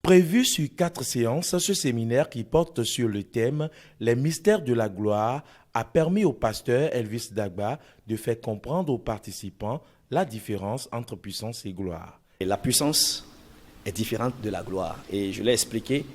Prévu sur 4 séances, ce séminaire qui porte sur le thème « Les mystères de la gloire » a permis au pasteur Elvis Dagba de faire comprendre aux participants la différence entre puissance et gloire. Et la puissance est différente de la gloire. Et je l'ai expliqué,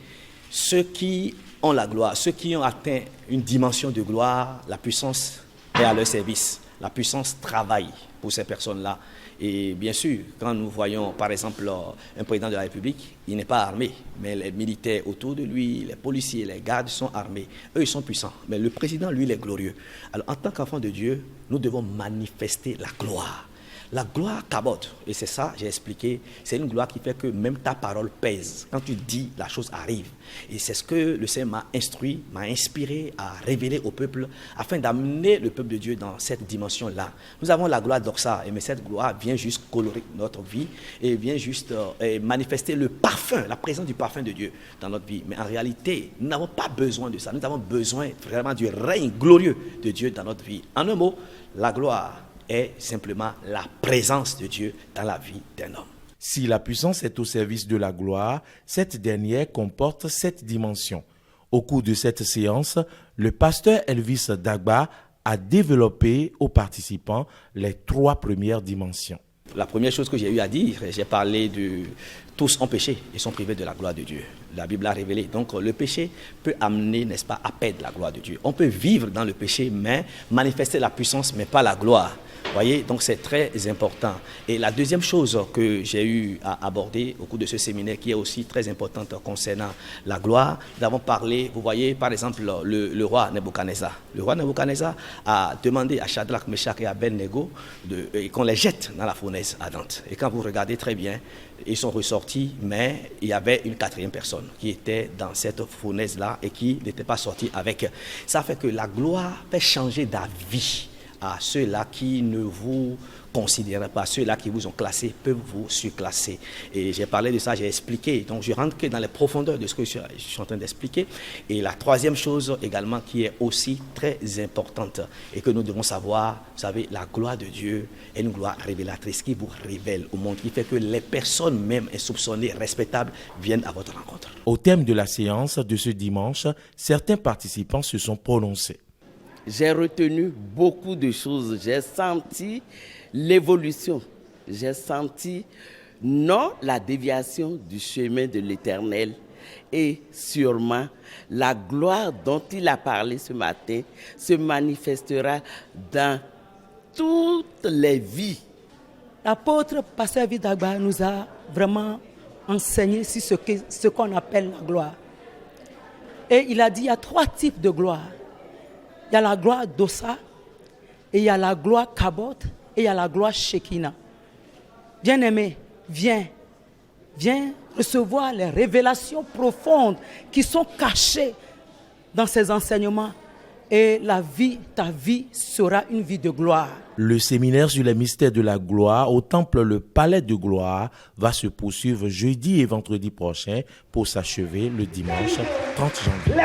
ceux qui ont la gloire, ceux qui ont atteint une dimension de gloire, la puissance est à leur service. La puissance travaille pour ces personnes-là. Et bien sûr, quand nous voyons par exemple un président de la République, il n'est pas armé, mais les militaires autour de lui, les policiers, les gardes sont armés. Eux, ils sont puissants. Mais le président, lui, il est glorieux. Alors en tant qu'enfant de Dieu, nous devons manifester la gloire. La gloire cabote, et c'est ça, j'ai expliqué, c'est une gloire qui fait que même ta parole pèse. Quand tu dis, la chose arrive. Et c'est ce que le Seigneur m'a instruit, m'a inspiré à révéler au peuple, afin d'amener le peuple de Dieu dans cette dimension-là. Nous avons la gloire d'Oxa, mais cette gloire vient juste colorer notre vie, et vient juste manifester le parfum, la présence du parfum de Dieu dans notre vie. Mais en réalité, nous n'avons pas besoin de ça. Nous avons besoin vraiment du règne glorieux de Dieu dans notre vie. En un mot, la gloire est simplement la présence de Dieu dans la vie d'un homme. Si la puissance est au service de la gloire, cette dernière comporte 7 dimensions. Au cours de cette séance, le pasteur Elvis Dagba a développé aux participants les 3 premières dimensions. La première chose que j'ai eu à dire, j'ai parlé de tous ont péché et sont privés de la gloire de Dieu. La Bible a révélé. Donc le péché peut amener, n'est-ce pas, à perdre la gloire de Dieu. On peut vivre dans le péché, mais manifester la puissance, mais pas la gloire. Vous voyez, donc c'est très important. Et la deuxième chose que j'ai eu à aborder au cours de ce séminaire, qui est aussi très importante concernant la gloire, nous avons parlé, vous voyez, par exemple, le roi Nebuchadnezzar. Le roi Nebuchadnezzar a demandé à Shadrach, Meshach et Abednego qu'on les jette dans la fournaise ardente. Et quand vous regardez très bien, ils sont ressortis, mais il y avait une 4e personne qui était dans cette fournaise-là et qui n'était pas sortie avec. Ça fait que la gloire fait changer d'avis à ceux-là qui ne vous considèrent pas, ceux-là qui vous ont classé peuvent vous surclasser. Et j'ai parlé de ça, j'ai expliqué. Donc je rentre que dans les profondeurs de ce que je suis en train d'expliquer. Et la 3e chose également qui est aussi très importante et que nous devons savoir, vous savez, la gloire de Dieu est une gloire révélatrice qui vous révèle au monde, qui fait que les personnes même insoupçonnées, respectables, viennent à votre rencontre. Au thème de la séance de ce dimanche, certains participants se sont prononcés. J'ai retenu beaucoup de choses. J'ai senti l'évolution. J'ai senti, non la déviation du chemin de l'Éternel. Et sûrement, la gloire dont il a parlé ce matin se manifestera dans toutes les vies. L'apôtre Pasteur Elvis Dagba nous a vraiment enseigné sur ce qu'on appelle la gloire. Et il a dit qu'il y a 3 types de gloire. Il y a la gloire d'Ossa, et il y a la gloire Kabot, et il y a la gloire Shekinah. Bien-aimé, viens recevoir les révélations profondes qui sont cachées dans ces enseignements. Et ta vie sera une vie de gloire. Le séminaire sur les mystères de la gloire au temple Le Palais de Gloire va se poursuivre jeudi et vendredi prochain pour s'achever le dimanche 30 janvier.